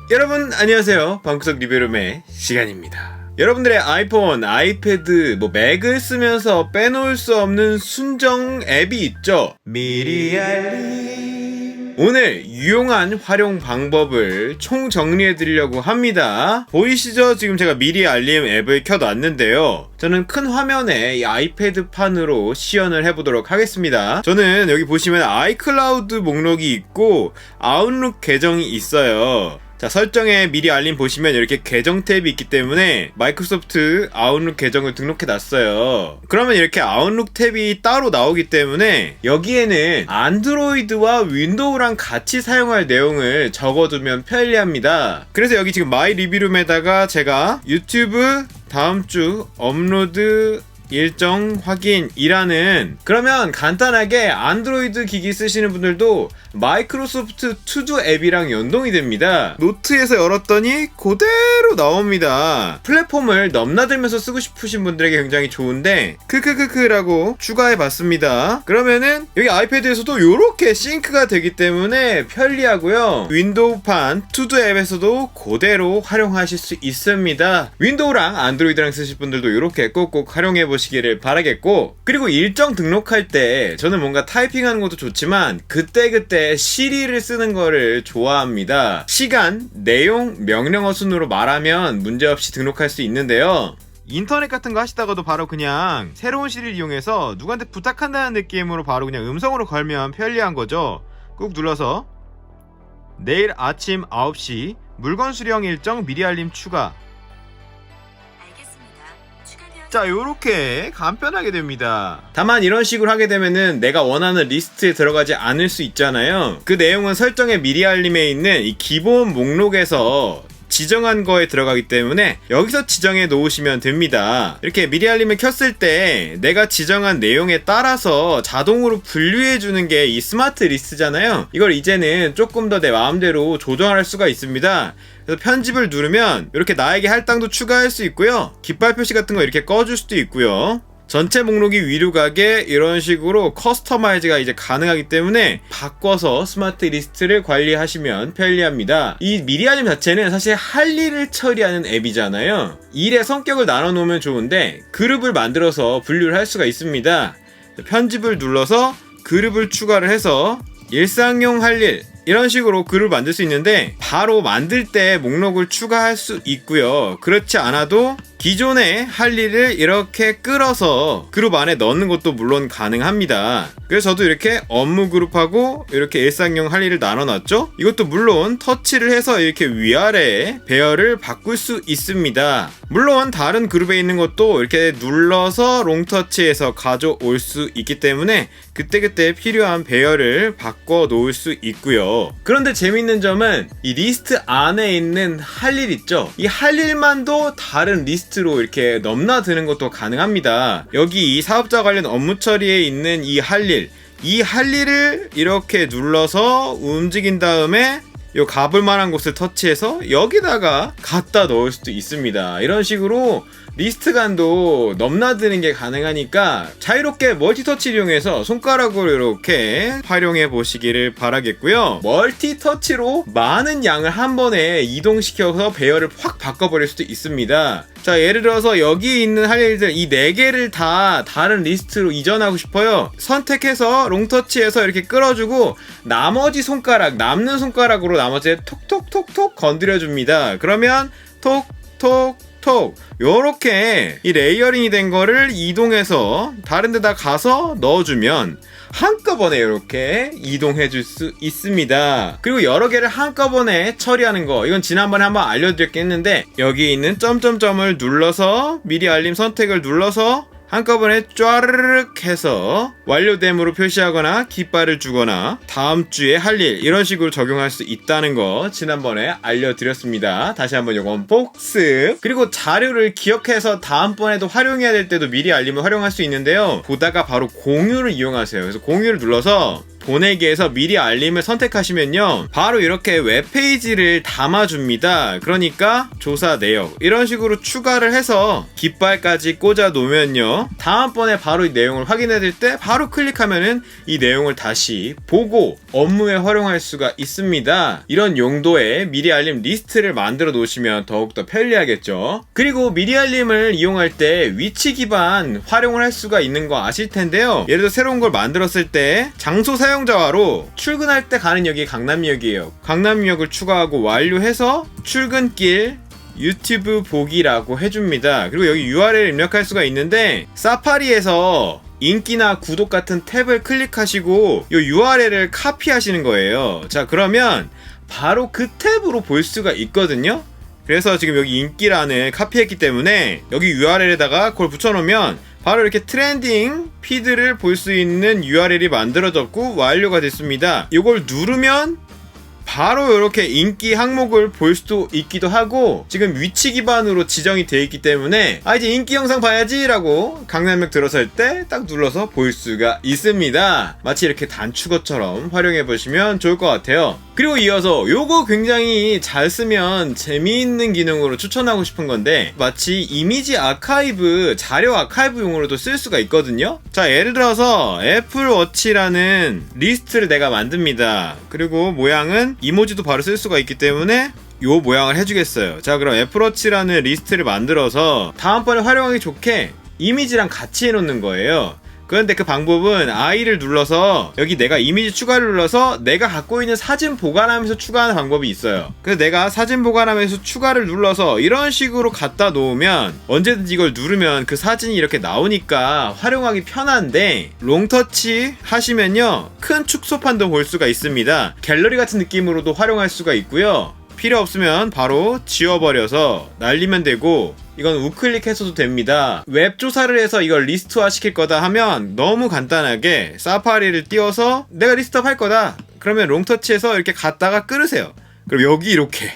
여러분 안녕하세요. 방구석 리뷰룸의 시간입니다. 여러분들의 아이폰, 아이패드, 맥을 쓰면서 빼놓을 수 없는 순정 앱이 있죠. 미리 알림. 오늘 유용한 활용 방법을 총 정리해 드리려고 합니다. 보이시죠? 지금 제가 미리 알림 앱을 켜놨는데요. 저는 큰 화면에 이 아이패드 판으로 시연을 해보도록 하겠습니다. 저는 여기 보시면 아이클라우드 목록이 있고 아웃룩 계정이 있어요. 자, 설정에 미리 알림 보시면 이렇게 계정 탭이 있기 때문에 마이크로소프트 아웃룩 계정을 등록해 놨어요. 그러면 이렇게 아웃룩 탭이 따로 나오기 때문에 여기에는 안드로이드와 윈도우랑 같이 사용할 내용을 적어두면 편리합니다. 그래서 여기 지금 마이 리뷰룸에다가 제가 유튜브 다음주 업로드 일정 확인이라는, 그러면 간단하게 안드로이드 기기 쓰시는 분들도 마이크로소프트 투두 앱이랑 연동이 됩니다. 노트에서 열었더니 그대로 나옵니다. 플랫폼을 넘나들면서 쓰고 싶으신 분들에게 굉장히 좋은데 크크크크라고 추가해봤습니다. 그러면은 여기 아이패드에서도 이렇게 싱크가 되기 때문에 편리하고요. 윈도우판 투두 앱에서도 그대로 활용하실 수 있습니다. 윈도우랑 안드로이드랑 쓰실 분들도 이렇게 꼭꼭 활용해보시면 시기를 바라겠고, 그리고 일정 등록할 때 저는 뭔가 타이핑하는 것도 좋지만 그때그때 시리를 쓰는 거를 좋아합니다. 시간, 내용, 명령어 순으로 말하면 문제없이 등록할 수 있는데요. 인터넷 같은 거 하시다가도 바로 그냥 새로운 시리를 이용해서 누구한테 부탁한다는 느낌으로 바로 그냥 음성으로 걸면 편리한 거죠. 꾹 눌러서 내일 아침 9시 물건 수령 일정 미리 알림 추가. 자, 요렇게 간편하게 됩니다. 다만 이런 식으로 하게 되면은 내가 원하는 리스트에 들어가지 않을 수 있잖아요. 그 내용은 설정의 미리 알림에 있는 이 기본 목록에서 지정한 거에 들어가기 때문에 여기서 지정해 놓으시면 됩니다. 이렇게 미리 알림을 켰을 때 내가 지정한 내용에 따라서 자동으로 분류해 주는 게 이 스마트 리스트잖아요. 이걸 이제는 조금 더 내 마음대로 조정할 수가 있습니다. 그래서 편집을 누르면 이렇게 나에게 할당도 추가할 수 있고요. 깃발 표시 같은 거 이렇게 꺼줄 수도 있고요. 전체 목록이 위로 가게 이런 식으로 커스터마이즈가 이제 가능하기 때문에 바꿔서 스마트 리스트를 관리하시면 편리합니다. 이 미리 알림 자체는 사실 할 일을 처리하는 앱이잖아요. 일의 성격을 나눠 놓으면 좋은데 그룹을 만들어서 분류를 할 수가 있습니다. 편집을 눌러서 그룹을 추가를 해서 일상용 할 일, 이런 식으로 글을 만들 수 있는데 바로 만들 때 목록을 추가할 수 있고요. 그렇지 않아도 기존에 할 일을 이렇게 끌어서 그룹 안에 넣는 것도 물론 가능합니다. 그래서 저도 이렇게 업무 그룹하고 이렇게 일상용 할 일을 나눠놨죠. 이것도 물론 터치를 해서 이렇게 위아래에 배열을 바꿀 수 있습니다. 물론 다른 그룹에 있는 것도 이렇게 눌러서 롱터치해서 가져올 수 있기 때문에 그때그때 필요한 배열을 바꿔 놓을 수 있고요. 그런데 재밌는 점은 이 리스트 안에 있는 할 일 있죠. 이 할 일만도 다른 리스트로 이렇게 넘나드는 것도 가능합니다. 여기 이 사업자 관련 업무 처리에 있는 이 할 일, 이 할 일을 이렇게 눌러서 움직인 다음에 요 가볼 만한 곳을 터치해서 여기다가 갖다 넣을 수도 있습니다. 이런 식으로 리스트 간도 넘나드는 게 가능하니까 자유롭게 멀티터치를 이용해서 손가락으로 이렇게 활용해 보시기를 바라겠고요. 멀티터치로 많은 양을 한 번에 이동시켜서 배열을 확 바꿔버릴 수도 있습니다. 자, 예를 들어서 여기 있는 할 일들 이 4개를 다 다른 리스트로 이전하고 싶어요. 선택해서 롱터치해서 이렇게 끌어주고 나머지 손가락, 남는 손가락으로 나머지 톡톡톡톡 건드려줍니다. 그러면 톡톡 요렇게 이 레이어링이 된 거를 이동해서 다른 데다 가서 넣어주면 한꺼번에 이렇게 이동해 줄 수 있습니다. 그리고 여러 개를 한꺼번에 처리하는 거, 이건 지난번에 한번 알려드렸겠는데 여기 있는 점점점을 눌러서 미리 알림 선택을 눌러서 한꺼번에 쫘르륵 해서 완료됨으로 표시하거나 깃발을 주거나 다음 주에 할 일, 이런 식으로 적용할 수 있다는 거 지난번에 알려드렸습니다. 다시 한번 요건 복습. 그리고 자료를 기억해서 다음번에도 활용해야 될 때도 미리 알림을 활용할 수 있는데요. 보다가 바로 공유를 이용하세요. 그래서 공유를 눌러서 보내기에서 미리 알림을 선택하시면요, 바로 이렇게 웹페이지를 담아줍니다. 그러니까 조사 내역 이런 식으로 추가를 해서 깃발까지 꽂아 놓으면요, 다음번에 바로 이 내용을 확인해야 될 때 바로 클릭하면은 이 내용을 다시 보고 업무에 활용할 수가 있습니다. 이런 용도의 미리 알림 리스트를 만들어 놓으시면 더욱더 편리하겠죠. 그리고 미리 알림을 이용할 때 위치 기반 활용을 할 수가 있는 거 아실 텐데요. 예를 들어 새로운 걸 만들었을 때 장소 사용자화로 출근할 때 가는 역이 강남역이에요. 강남역을 추가하고 완료해서 출근길 유튜브 보기라고 해줍니다. 그리고 여기 URL 입력할 수가 있는데 사파리에서 인기나 구독 같은 탭을 클릭하시고 이 URL을 카피하시는 거예요. 자, 그러면 바로 그 탭으로 볼 수가 있거든요. 그래서 지금 여기 인기란을 카피했기 때문에 여기 URL에다가 그걸 붙여놓으면 바로 이렇게 트렌딩 피드를 볼 수 있는 URL이 만들어졌고 완료가 됐습니다. 이걸 누르면 바로 이렇게 인기 항목을 볼 수도 있기도 하고, 지금 위치 기반으로 지정이 되어 있기 때문에 이제 인기 영상 봐야지 라고 강남역 들어설 때 딱 눌러서 볼 수가 있습니다. 마치 이렇게 단축어처럼 활용해 보시면 좋을 것 같아요. 그리고 이어서 요거 굉장히 잘 쓰면 재미있는 기능으로 추천하고 싶은 건데, 마치 이미지 아카이브, 자료 아카이브용으로도 쓸 수가 있거든요. 자, 예를 들어서 애플워치라는 리스트를 내가 만듭니다. 그리고 모양은 이모지도 바로 쓸 수가 있기 때문에 요 모양을 해주겠어요. 자, 그럼 애플워치라는 리스트를 만들어서 다음번에 활용하기 좋게 이미지랑 같이 해놓는 거예요. 그런데 그 방법은 I를 눌러서 여기 내가 이미지 추가를 눌러서 내가 갖고 있는 사진 보관함에서 추가하는 방법이 있어요. 그래서 내가 사진 보관함에서 추가를 눌러서 이런 식으로 갖다 놓으면 언제든지 이걸 누르면 그 사진이 이렇게 나오니까 활용하기 편한데, 롱터치 하시면요 큰 축소판도 볼 수가 있습니다. 갤러리 같은 느낌으로도 활용할 수가 있고요. 필요 없으면 바로 지워버려서 날리면 되고, 이건 우클릭해서도 됩니다. 웹 조사를 해서 이걸 리스트화 시킬 거다 하면 너무 간단하게 사파리를 띄워서 내가 리스트업 할 거다 그러면 롱터치해서 이렇게 갖다가 끌으세요. 그럼 여기 이렇게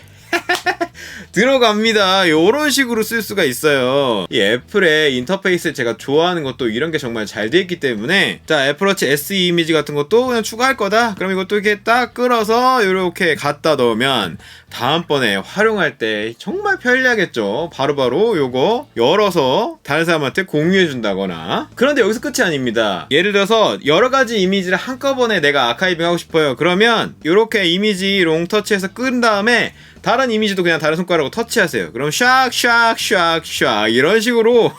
들어갑니다. 이런 식으로 쓸 수가 있어요. 이 애플의 인터페이스 제가 좋아하는 것도 이런 게 정말 잘 돼 있기 때문에, 자, 애플워치 SE 이미지 같은 것도 그냥 추가할 거다 그럼 이것도 이렇게 딱 끌어서 이렇게 갖다 넣으면 다음번에 활용할 때 정말 편리하겠죠. 바로바로 요거 열어서 다른 사람한테 공유해 준다거나. 그런데 여기서 끝이 아닙니다. 예를 들어서 여러가지 이미지를 한꺼번에 내가 아카이빙 하고 싶어요. 그러면 이렇게 이미지 롱터치해서 끈 다음에 다른 이미지도 그냥 다른 손가락으로 터치하세요. 그럼 샥샥샥샥 이런 식으로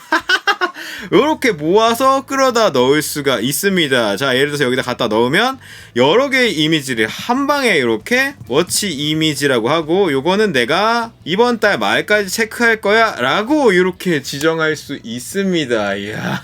이렇게 모아서 끌어다 넣을 수가 있습니다. 자, 예를 들어서 여기다 갖다 넣으면 여러 개의 이미지를 한 방에 이렇게 워치 이미지라고 하고, 요거는 내가 이번 달 말까지 체크할 거야 라고 이렇게 지정할 수 있습니다. 이야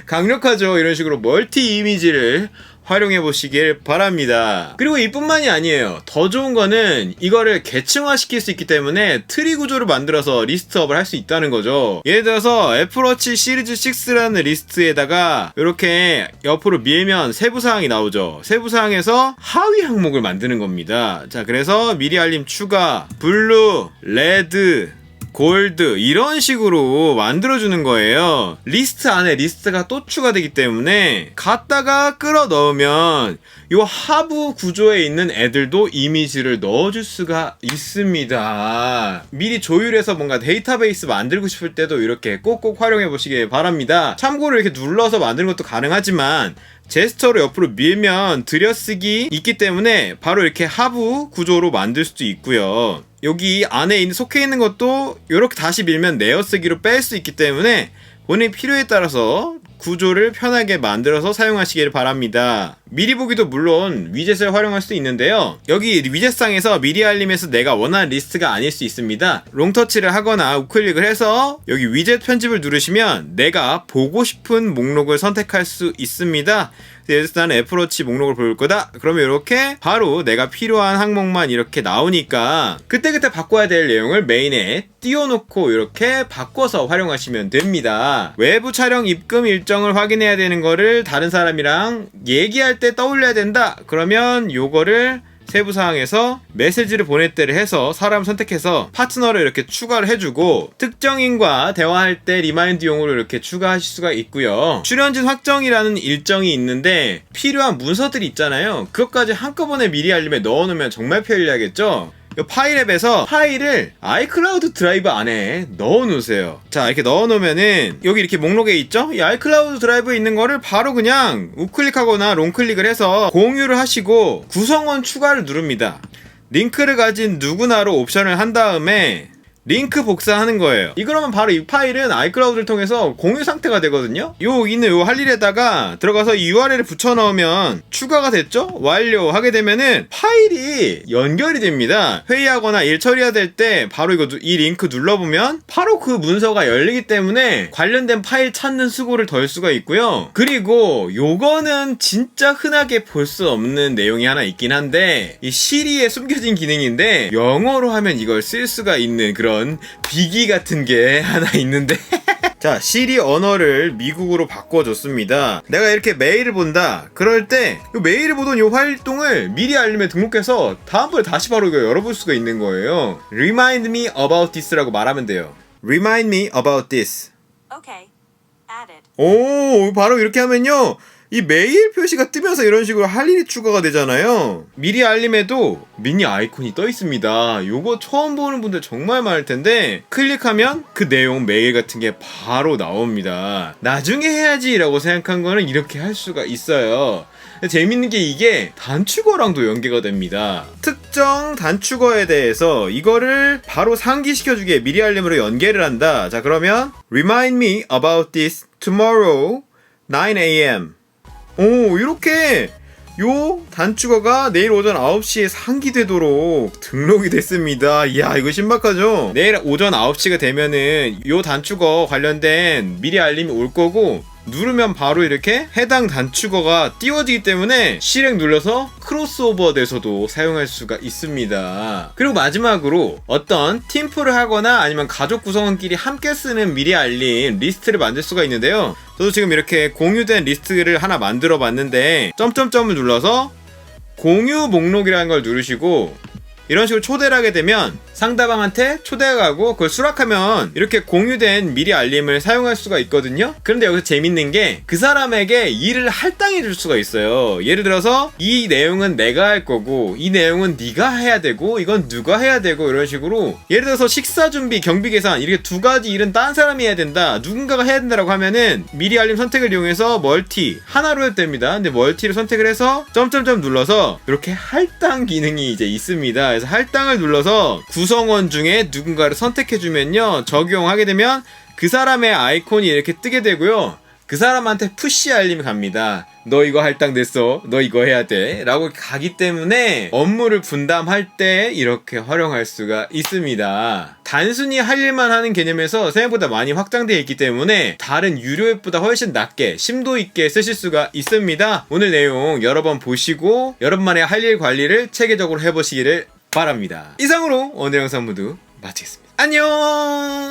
강력하죠. 이런 식으로 멀티 이미지를 활용해 보시길 바랍니다. 그리고 이뿐만이 아니에요. 더 좋은 거는 이거를 계층화 시킬 수 있기 때문에 트리 구조를 만들어서 리스트업을 할 수 있다는 거죠. 예를 들어서 애플워치 시리즈 6라는 리스트에다가 이렇게 옆으로 밀면 세부사항이 나오죠. 세부사항에서 하위 항목을 만드는 겁니다. 자, 그래서 미리 알림 추가, 블루, 레드, 골드 이런 식으로 만들어주는 거예요. 리스트 안에 리스트가 또 추가되기 때문에 갖다가 끌어 넣으면 이 하부 구조에 있는 애들도 이미지를 넣어줄 수가 있습니다. 미리 조율해서 뭔가 데이터베이스 만들고 싶을 때도 이렇게 꼭꼭 활용해 보시길 바랍니다. 참고로 이렇게 눌러서 만드는 것도 가능하지만 제스처로 옆으로 밀면 들여쓰기 있기 때문에 바로 이렇게 하부 구조로 만들 수도 있고요. 여기 안에 속해 있는 것도 이렇게 다시 밀면 내어쓰기로 뺄 수 있기 때문에 본인 필요에 따라서 구조를 편하게 만들어서 사용하시길 바랍니다. 미리 보기도 물론 위젯을 활용할 수 있는데요. 여기 위젯상에서 미리 알림에서 내가 원하는 리스트가 아닐 수 있습니다. 롱터치를 하거나 우클릭을 해서 여기 위젯 편집을 누르시면 내가 보고 싶은 목록을 선택할 수 있습니다. 예를 들어서 나는 애플워치 목록을 볼 거다. 그러면 이렇게 바로 내가 필요한 항목만 이렇게 나오니까 그때그때 바꿔야 될 내용을 메인에 띄워놓고 이렇게 바꿔서 활용하시면 됩니다. 외부 촬영 입금 일정을 확인해야 되는 거를 다른 사람이랑 얘기할 때 떠올려야 된다. 그러면 요거를 세부사항에서 메시지를 보낼 때를 해서 사람 선택해서 파트너를 이렇게 추가를 해주고 특정인과 대화할 때 리마인드용으로 이렇게 추가하실 수가 있고요. 출연진 확정이라는 일정이 있는데 필요한 문서들이 있잖아요. 그것까지 한꺼번에 미리 알림에 넣어놓으면 정말 편리하겠죠? 파일 앱에서 파일을 아이클라우드 드라이브 안에 넣어놓으세요. 자, 이렇게 넣어놓으면은 여기 이렇게 목록에 있죠? 이 아이클라우드 드라이브에 있는 거를 바로 그냥 우클릭하거나 롱클릭을 해서 공유를 하시고 구성원 추가를 누릅니다. 링크를 가진 누구나로 옵션을 한 다음에 링크 복사하는 거예요. 그러면 바로 이 파일은 아이클라우드를 통해서 공유 상태가 되거든요. 요 할 일에다가 들어가서 URL을 붙여 넣으면 추가가 됐죠? 완료하게 되면은 파일이 연결이 됩니다. 회의하거나 일 처리해야 될 때 바로 이 링크 눌러보면 바로 그 문서가 열리기 때문에 관련된 파일 찾는 수고를 덜 수가 있고요. 그리고 요거는 진짜 흔하게 볼 수 없는 내용이 하나 있긴 한데 이 시리에 숨겨진 기능인데 영어로 하면 이걸 쓸 수가 있는 그런 비기 같은 게 하나 있는데 자, 시리 언어를 미국으로 바꿔줬습니다. 내가 이렇게 메일을 본다. 그럴 때 이 메일을 보던 이 활동을 미리 알림에 등록해서 다음번에 다시 바로 이거 열어볼 수가 있는 거예요. Remind me about this라고 말하면 돼요. Remind me about this. Okay. Added. 오, 바로 이렇게 하면요. 이 메일 표시가 뜨면서 이런 식으로 할 일이 추가가 되잖아요. 미리 알림에도 미니 아이콘이 떠 있습니다. 요거 처음 보는 분들 정말 많을 텐데 클릭하면 그 내용 메일 같은 게 바로 나옵니다. 나중에 해야지 라고 생각한 거는 이렇게 할 수가 있어요. 재밌는 게 이게 단축어랑도 연계가 됩니다. 특정 단축어에 대해서 이거를 바로 상기시켜주게 미리 알림으로 연계를 한다. 자, 그러면 Remind me about this tomorrow 9 a.m. 오, 이렇게 요 단축어가 내일 오전 9시에 상기되도록 등록이 됐습니다. 이야, 이거 신박하죠? 내일 오전 9시가 되면은 요 단축어 관련된 미리 알림이 올 거고 누르면 바로 이렇게 해당 단축어가 띄워지기 때문에 실행 눌러서 크로스오버 돼서도 사용할 수가 있습니다. 그리고 마지막으로 어떤 팀플을 하거나 아니면 가족 구성원끼리 함께 쓰는 미리 알림 리스트를 만들 수가 있는데요. 저도 지금 이렇게 공유된 리스트를 하나 만들어 봤는데 점점점을 눌러서 공유 목록이라는 걸 누르시고 이런 식으로 초대를 하게 되면 상대방한테 초대가 가고 그걸 수락하면 이렇게 공유된 미리 알림을 사용할 수가 있거든요. 그런데 여기서 재밌는 게 그 사람에게 일을 할당해 줄 수가 있어요. 예를 들어서 이 내용은 내가 할 거고 이 내용은 네가 해야 되고 이건 누가 해야 되고 이런 식으로 예를 들어서 식사 준비, 경비 계산 이렇게 두 가지 일은 딴 사람이 해야 된다. 누군가가 해야 된다라고 하면은 미리 알림 선택을 이용해서 멀티 하나로 해도 됩니다. 근데 멀티를 선택을 해서 점점점 눌러서 이렇게 할당 기능이 이제 있습니다. 그래서 할당을 눌러서 구성원 중에 누군가를 선택해주면요 적용하게 되면 그 사람의 아이콘이 이렇게 뜨게 되고요 그 사람한테 푸시 알림이 갑니다. 너 이거 할당됐어, 너 이거 해야 돼 라고 가기 때문에 업무를 분담할 때 이렇게 활용할 수가 있습니다. 단순히 할 일만 하는 개념에서 생각보다 많이 확장되어 있기 때문에 다른 유료 앱보다 훨씬 낮게 심도 있게 쓰실 수가 있습니다. 오늘 내용 여러 번 보시고 여러분만의 할 일 관리를 체계적으로 해보시기를 바랍니다. 이상으로 오늘 영상 모두 마치겠습니다. 안녕.